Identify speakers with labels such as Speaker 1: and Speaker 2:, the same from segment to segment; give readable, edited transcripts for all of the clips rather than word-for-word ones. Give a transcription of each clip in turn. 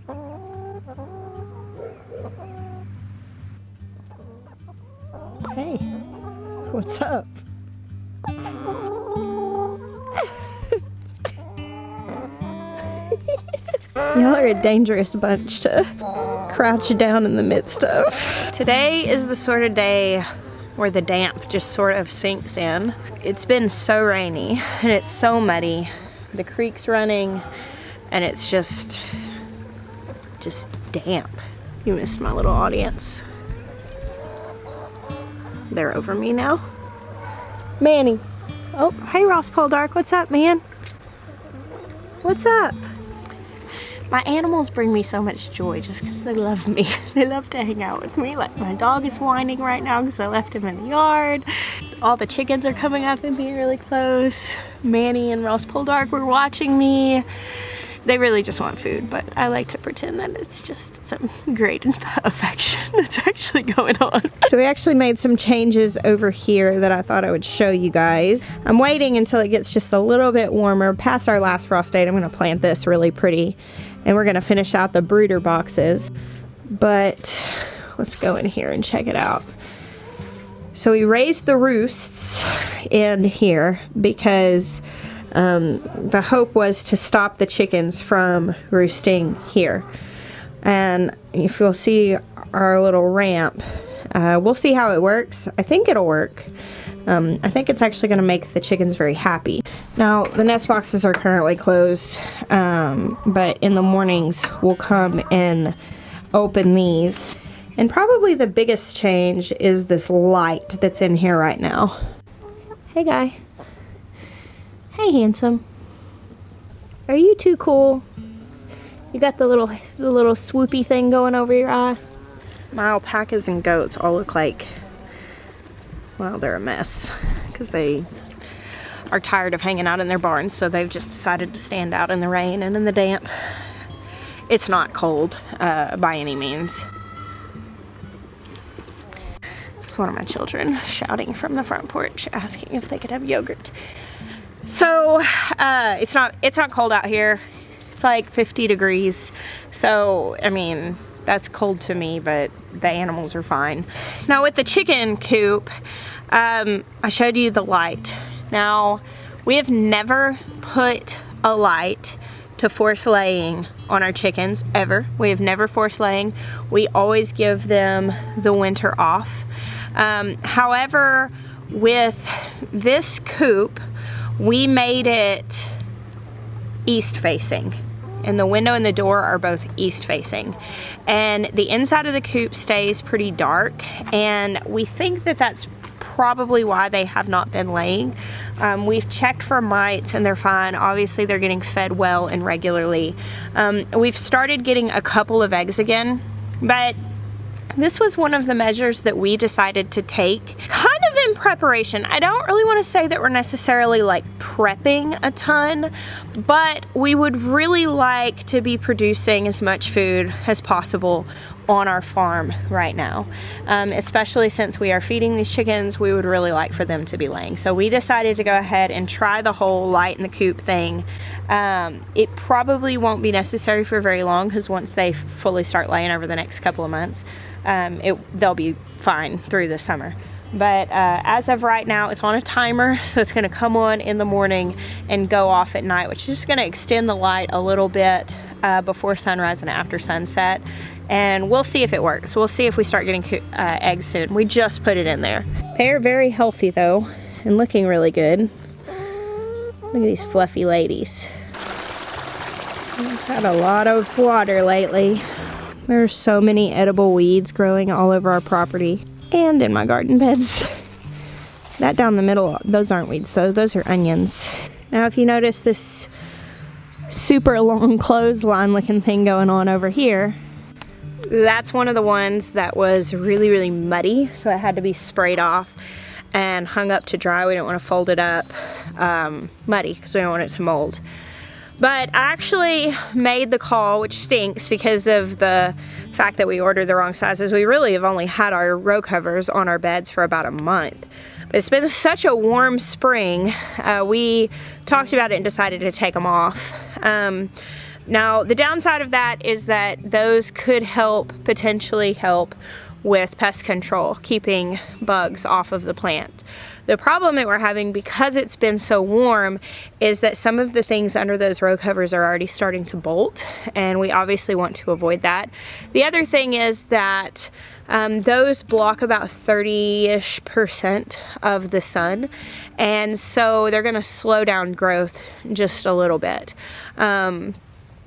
Speaker 1: Hey, what's up? Y'all are a dangerous bunch to crouch down in the midst of. Today is the sort of day where the damp just sort of sinks in. It's been so rainy and it's so muddy. The creek's running and it's just damp. You missed my little audience. They're over me now. Manny. Oh, hey Ross Poldark, what's up, man? What's up? My animals bring me so much joy just because they love me. They love to hang out with me. Like my dog is whining right now because I left him in the yard. All the chickens are coming up and being really close. Manny and Ross Poldark were watching me. They really just want food, but I like to pretend that it's just some great affection that's actually going on. So we actually made some changes over here that I thought I would show you guys. I'm waiting until it gets just a little bit warmer. Past our last frost date, I'm gonna plant this really pretty, and we're gonna finish out the brooder boxes. But let's go in here and check it out. So we raised the roosts in here because the hope was to stop the chickens from roosting here. And if you'll see our little ramp, we'll see how it works. I think it'll work. I think it's actually going to make the chickens very happy. Now, the nest boxes are currently closed, but in the mornings we'll come and open these. And probably the biggest change is this light that's in here right now. Hey, guy. Hey, handsome. Are you too cool? You got the little swoopy thing going over your eye? My alpacas and goats all look like, well, they're a mess because they are tired of hanging out in their barns, so they've just decided to stand out in the rain and in the damp. It's not cold by any means. It's one of my children shouting from the front porch asking if they could have yogurt. So it's not cold out here. It's like 50 degrees. So I mean, that's cold to me, but the animals are fine. Now with the chicken coop, I showed you the light. Now we have never put a light to force laying on our chickens ever. We have never forced laying. We always give them the winter off. However, with this coop, we made it east facing, and the window and the door are both east facing, and the inside of the coop stays pretty dark, and we think that that's probably why they have not been laying. We've checked for mites and they're fine. Obviously they're getting fed well and regularly. We've started getting a couple of eggs again, but this was one of the measures that we decided to take kind of in preparation. I don't really want to say that we're necessarily like prepping a ton, but we would really like to be producing as much food as possible on our farm right now. Especially since we are feeding these chickens, we would really like for them to be laying. So we decided to go ahead and try the whole light in the coop thing. It probably won't be necessary for very long because once they fully start laying over the next couple of months, they'll be fine through the summer. But as of right now, it's on a timer, so it's going to come on in the morning and go off at night, which is just going to extend the light a little bit before sunrise and after sunset. And we'll see if it works. We'll see if we start getting eggs soon. We just put it in there. They are very healthy though, and looking really good. Look at these fluffy ladies. We've had a lot of water lately. There are so many edible weeds growing all over our property and in my garden beds. That down the middle, those aren't weeds though, those are onions. Now if you notice this super long clothesline looking thing going on over here, that's one of the ones that was really, really muddy, so it had to be sprayed off and hung up to dry. We didn't want to fold it up muddy because we don't want it to mold. But I actually made the call, which stinks because of the fact that we ordered the wrong sizes. We really have only had our row covers on our beds for about a month. But it's been such a warm spring, we talked about it and decided to take them off. Now, the downside of that is that those could potentially help with pest control, keeping bugs off of the plant. The problem that we're having, because it's been so warm, is that some of the things under those row covers are already starting to bolt, and we obviously want to avoid that. The other thing is that those block about 30-ish% of the sun, and so they're gonna slow down growth just a little bit.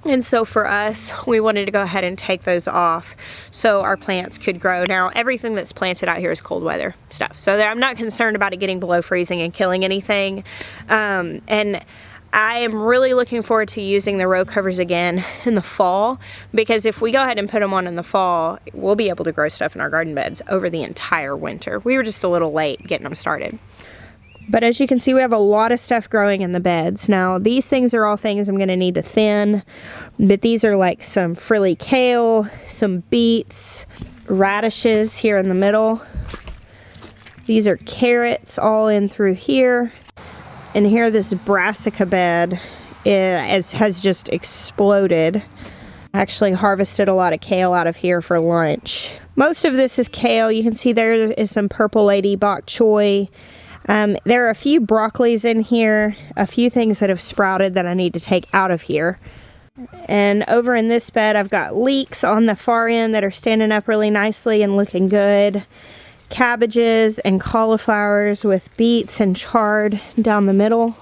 Speaker 1: And so for us, we wanted to go ahead and take those off so our plants could grow. Now, everything that's planted out here is cold weather stuff, so I'm not concerned about it getting below freezing and killing anything. And I am really looking forward to using the row covers again in the fall, because if we go ahead and put them on in the fall, we'll be able to grow stuff in our garden beds over the entire winter. We were just a little late getting them started. But as you can see, we have a lot of stuff growing in the beds. Now, these things are all things I'm gonna need to thin, but these are like some frilly kale, some beets, radishes here in the middle. These are carrots all in through here. And here, this brassica bed has just exploded. I actually harvested a lot of kale out of here for lunch. Most of this is kale. You can see there is some purple lady bok choy. There are a few broccolis in here, a few things that have sprouted that I need to take out of here. And over in this bed, I've got leeks on the far end that are standing up really nicely and looking good. Cabbages and cauliflowers with beets and chard down the middle.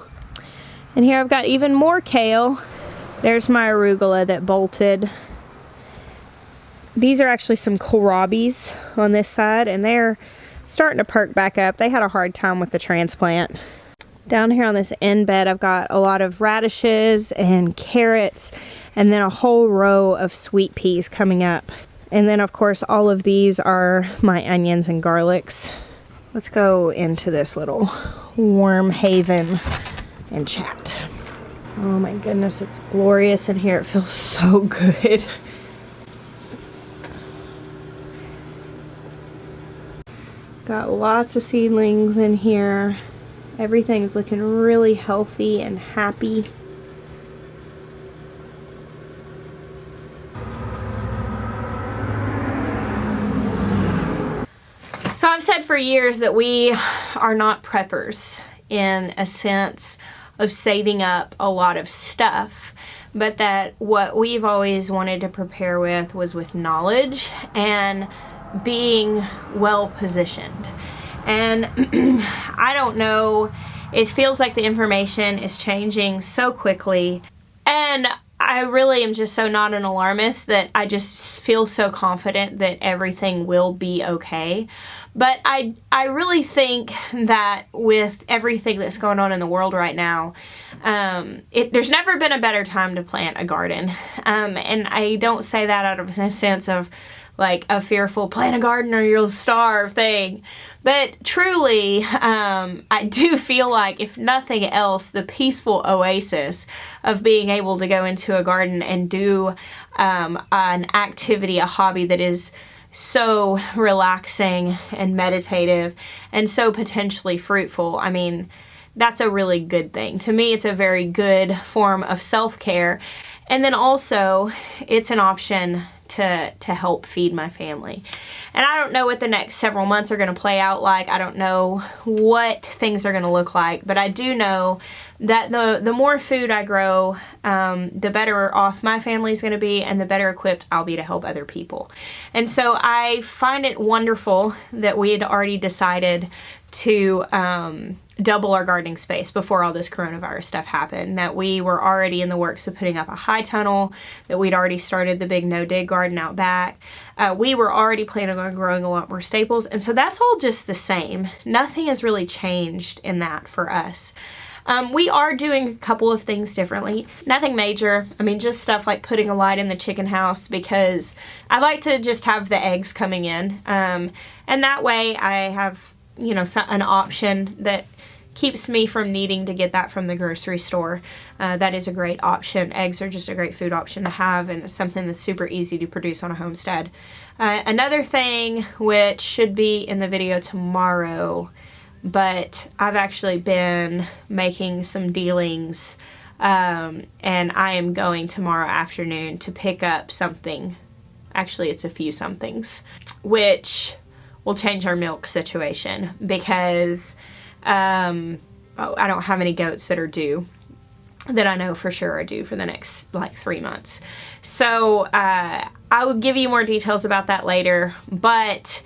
Speaker 1: And here I've got even more kale. There's my arugula that bolted. These are actually some kohlrabis on this side, and they're starting to perk back up. They had a hard time with the transplant. Down here on this end bed, I've got a lot of radishes and carrots, and then a whole row of sweet peas coming up. And then, of course, all of these are my onions and garlics. Let's go into this little warm haven and chat. Oh my goodness, it's glorious in here. It feels so good. Got lots of seedlings in here. Everything's looking really healthy and happy. So I've said for years that we are not preppers in a sense of saving up a lot of stuff, but that what we've always wanted to prepare was with knowledge and being well positioned. And I don't know, it feels like the information is changing so quickly, and I really am just so not an alarmist that I just feel so confident that everything will be okay. But I really think that with everything that's going on in the world right now, there's never been a better time to plant a garden. And I don't say that out of a sense of like a fearful plant a garden or you'll starve thing. But truly, I do feel like, if nothing else, the peaceful oasis of being able to go into a garden and do an activity, a hobby that is so relaxing and meditative and so potentially fruitful. I mean, that's a really good thing. To me, it's a very good form of self-care. And then also, it's an option to help feed my family. And I don't know what the next several months are going to play out like. I don't know what things are going to look like. But I do know that the more food I grow, the better off my family is going to be, and the better equipped I'll be to help other people. And so I find it wonderful that we had already decided to double our gardening space before all this coronavirus stuff happened, that we were already in the works of putting up a high tunnel, that we'd already started the big no-dig garden out back. We were already planning on growing a lot more staples, and so that's all just the same. Nothing has really changed in that for us. We are doing a couple of things differently. Nothing major. I mean, just stuff like putting a light in the chicken house, because I like to just have the eggs coming in. And that way I have, you know, an option that keeps me from needing to get that from the grocery store. That is a great option. Eggs are just a great food option to have, and it's something that's super easy to produce on a homestead. Another thing, which should be in the video tomorrow, but I've actually been making some dealings and I am going tomorrow afternoon to pick up something. Actually, it's a few somethings, which will change our milk situation because I don't have any goats that are due, that I know for sure are due for the next like 3 months. So I will give you more details about that later, but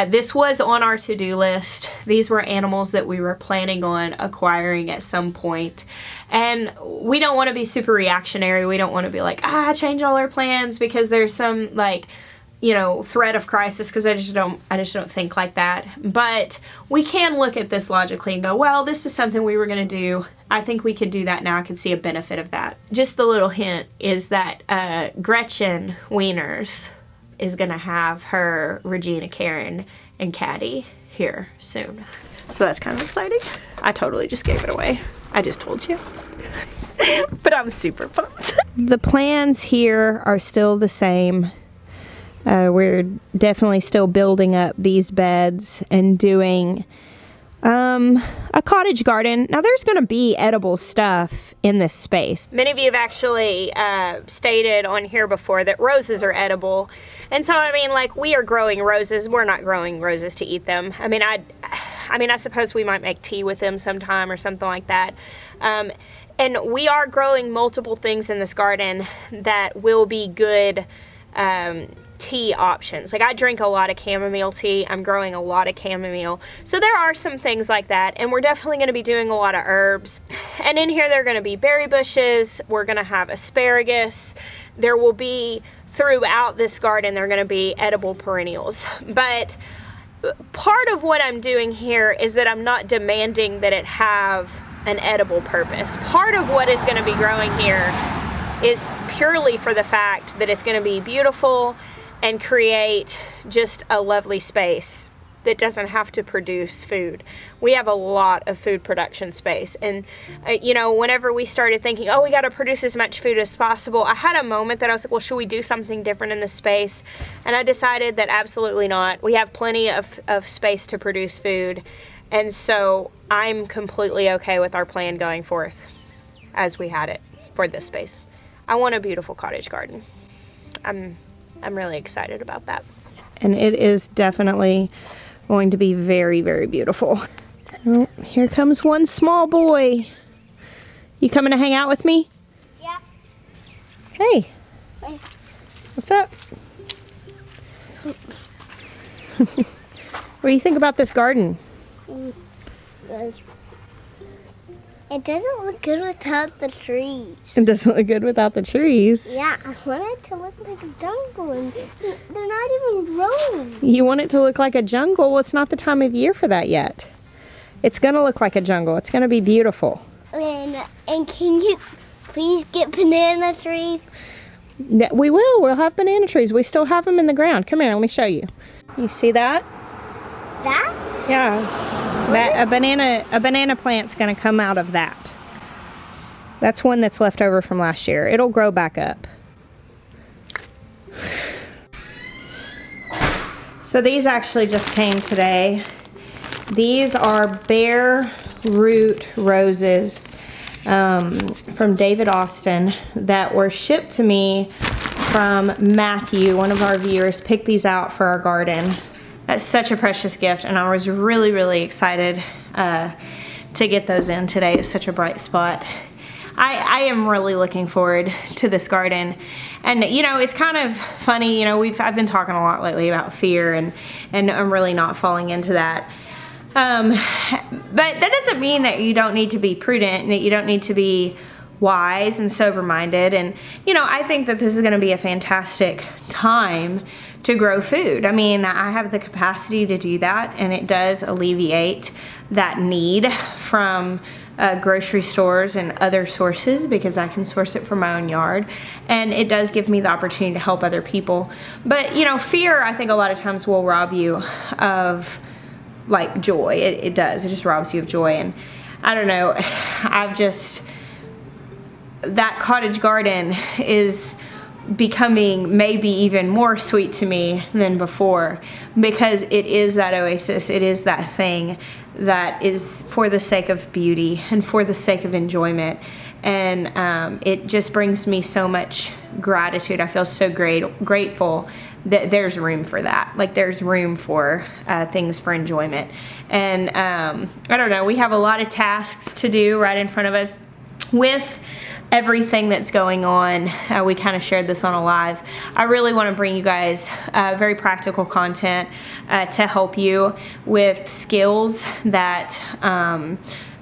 Speaker 1: this was on our to-do list. These were animals that we were planning on acquiring at some point. And we don't want to be super reactionary. We don't want to be like, change all our plans because there's some like, you know, threat of crisis, because I just don't think like that. But we can look at this logically and go, well, this is something we were going to do. I think we could do that now. I can see a benefit of that. Just the little hint is that Gretchen Wieners is going to have her Regina Karen and Caddy here soon. So that's kind of exciting. I totally just gave it away. I just told you. But I'm super pumped. The plans here are still the same. We're definitely still building up these beds and doing a cottage garden. Now there's going to be edible stuff in this space. Many of you have actually stated on here before that roses are edible. And so, I mean, like, we are growing roses. We're not growing roses to eat them. I mean, I suppose we might make tea with them sometime or something like that. And we are growing multiple things in this garden that will be good tea options. Like, I drink a lot of chamomile tea. I'm growing a lot of chamomile. So there are some things like that, and we're definitely going to be doing a lot of herbs. And in here there are going to be berry bushes. We're going to have asparagus. There will be, throughout this garden, there are going to be edible perennials. But part of what I'm doing here is that I'm not demanding that it have an edible purpose. Part of what is going to be growing here is purely for the fact that it's going to be beautiful and create just a lovely space that doesn't have to produce food. We have a lot of food production space, and you know, whenever we started thinking, oh, we got to produce as much food as possible, I had a moment that I was like, well, should we do something different in this space? And I decided that absolutely not. We have plenty of space to produce food, and so I'm completely okay with our plan going forth as we had it for this space. I want a beautiful cottage garden. I'm really excited about that. And it is definitely going to be very, very beautiful. Oh, here comes one small boy. You coming to hang out with me?
Speaker 2: Yeah.
Speaker 1: Hey.
Speaker 2: Hey.
Speaker 1: What's up? What do you think about this garden?
Speaker 2: It doesn't look good without the trees.
Speaker 1: It doesn't look good without the trees.
Speaker 2: Yeah, I want it to look like a jungle, and they're not even growing.
Speaker 1: You want it to look like a jungle? Well, it's not the time of year for that yet. It's going to look like a jungle. It's going to be beautiful.
Speaker 2: And can you please get banana trees?
Speaker 1: Yeah, we will. We'll have banana trees. We still have them in the ground. Come here, let me show you. You see that?
Speaker 2: That?
Speaker 1: Yeah. A banana plant's going to come out of that. That's one that's left over from last year. It'll grow back up. So these actually just came today. These are bare root roses from David Austin that were shipped to me from Matthew. One of our viewers picked these out for our garden. That's such a precious gift, and I was really, really excited to get those in today. It's such a bright spot. I am really looking forward to this garden. And you know, it's kind of funny, you know, I've been talking a lot lately about fear, and I'm really not falling into that. But that doesn't mean that you don't need to be prudent and that you don't need to be wise and sober-minded. And you know, I think that this is going to be a fantastic time to grow food. I mean, I have the capacity to do that, and it does alleviate that need from grocery stores and other sources, because I can source it from my own yard, and it does give me the opportunity to help other people. But you know, fear, I think a lot of times will rob you of like joy. It does. It just robs you of joy. And I don't know, that cottage garden is becoming maybe even more sweet to me than before, because it is that oasis. It is that thing that is for the sake of beauty and for the sake of enjoyment. And it just brings me so much gratitude. I feel so grateful that there's room for that. Like there's room for things for enjoyment. And I don't know, we have a lot of tasks to do right in front of us with everything that's going on. We kind of shared this on a live. I really want to bring you guys very practical content to help you with skills that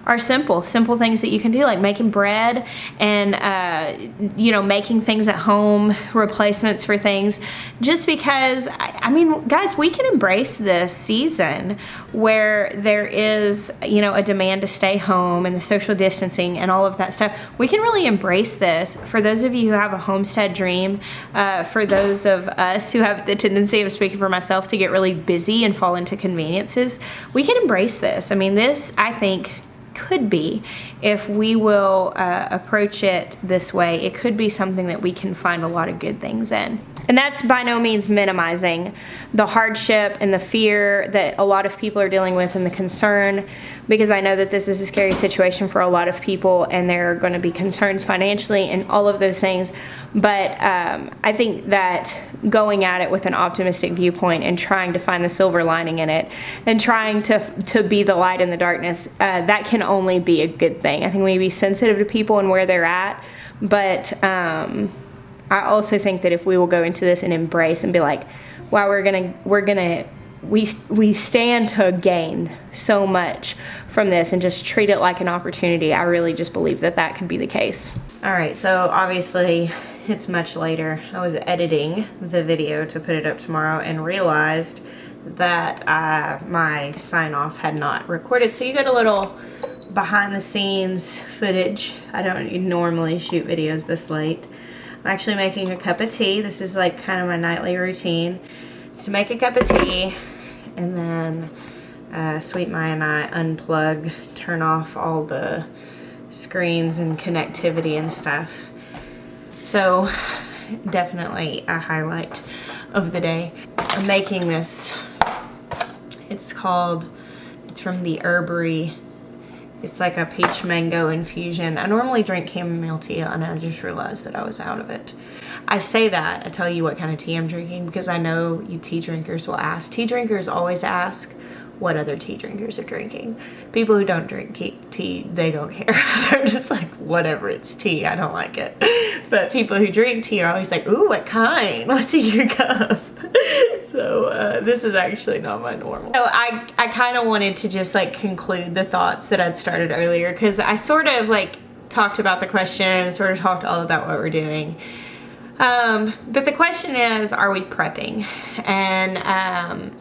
Speaker 1: are simple things that you can do, like making bread and you know, making things at home, replacements for things. Just because I mean, guys, we can embrace this season where there is, you know, a demand to stay home and the social distancing and all of that stuff. We can really embrace this. For those of you who have a homestead dream, for those of us who have the tendency, of speaking for myself, to get really busy and fall into conveniences, we can embrace this. I mean, this, I think, could be, if we will approach it this way, it could be something that we can find a lot of good things in. And that's by no means minimizing the hardship and the fear that a lot of people are dealing with and the concern, because I know that this is a scary situation for a lot of people and there are going to be concerns financially and all of those things. But I think that going at it with an optimistic viewpoint and trying to find the silver lining in it and trying to be the light in the darkness, that can only be a good thing. I think we need to be sensitive to people and where they're at, but I also think that if we will go into this and embrace and be like, wow, we stand to gain so much from this, and just treat it like an opportunity, I really just believe that that could be the case. All right, so obviously it's much later. I was editing the video to put it up tomorrow and realized that my sign off had not recorded. So you got a little behind the scenes footage. I don't normally shoot videos this late. I'm actually making a cup of tea. This is like kind of my nightly routine. It's to make a cup of tea, and then Sweet Maya and I unplug, turn off all the screens and connectivity and stuff. So definitely a highlight of the day. I'm making this, it's from the Herbery. It's like a peach mango infusion. I normally drink chamomile tea, and I just realized that I was out of it. I say that, I tell you what kind of tea I'm drinking, because I know you tea drinkers will ask. Tea drinkers always ask what other tea drinkers are drinking. People who don't drink tea, they don't care. They're just like, whatever, it's tea, I don't like it. But people who drink tea are always like, ooh, what kind? What's in your cup? So this is actually not my normal. So I kind of wanted to just like conclude the thoughts that I'd started earlier, because I sort of like talked about the question and sort of talked all about what we're doing. But the question is, are we prepping? And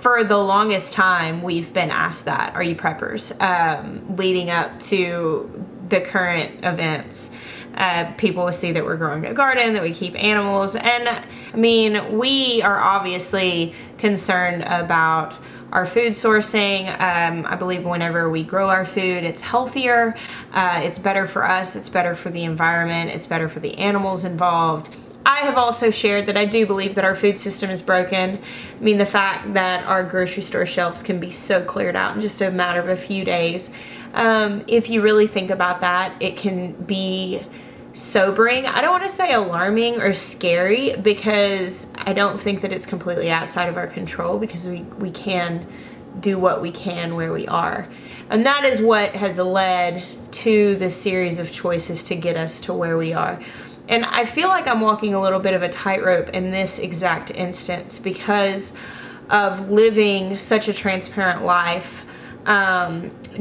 Speaker 1: for the longest time, we've been asked that, are you preppers? Leading up to the current events. People will see that we're growing a garden, that we keep animals, and I mean, we are obviously concerned about our food sourcing. I believe whenever we grow our food, it's healthier, it's better for us, it's better for the environment, it's better for the animals involved. I have also shared that I do believe that our food system is broken. I mean, the fact that our grocery store shelves can be so cleared out in just a matter of a few days. If you really think about that, it can be sobering. I don't want to say alarming or scary, because I don't think that it's completely outside of our control, because we can do what we can where we are. And that is what has led to this series of choices to get us to where we are. And I feel like I'm walking a little bit of a tightrope in this exact instance, because of living such a transparent life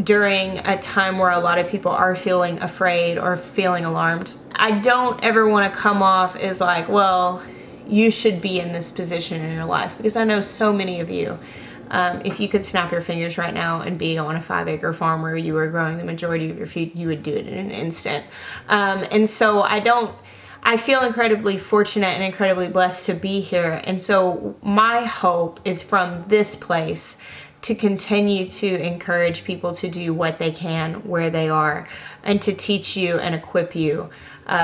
Speaker 1: during a time where a lot of people are feeling afraid or feeling alarmed. I don't ever want to come off as like, well, you should be in this position in your life, because I know so many of you, if you could snap your fingers right now and be on a 5-acre farm where you were growing the majority of your food, you would do it in an instant. And so I feel incredibly fortunate and incredibly blessed to be here. And so my hope is from this place to continue to encourage people to do what they can where they are, and to teach you and equip you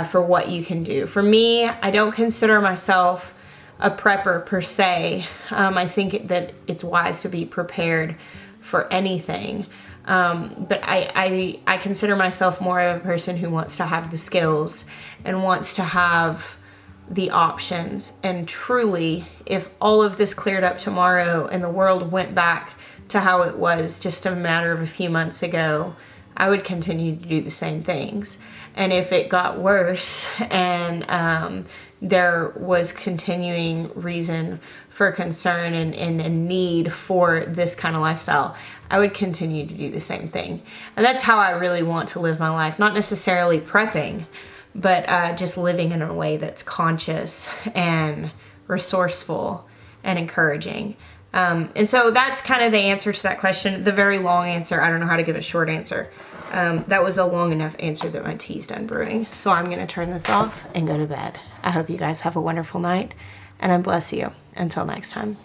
Speaker 1: for what you can do. For me, I don't consider myself a prepper per se. I think that it's wise to be prepared for anything. But I consider myself more of a person who wants to have the skills and wants to have the options. And truly, if all of this cleared up tomorrow and the world went back to how it was just a matter of a few months ago, I would continue to do the same things. And if it got worse and there was continuing reason for concern and a need for this kind of lifestyle, I would continue to do the same thing. And that's how I really want to live my life. Not necessarily prepping, but just living in a way that's conscious and resourceful and encouraging. And so that's kind of the answer to that question. The very long answer, I don't know how to give a short answer. That was a long enough answer that my tea's done brewing. So I'm gonna turn this off and go to bed. I hope you guys have a wonderful night, and I bless you. Until next time.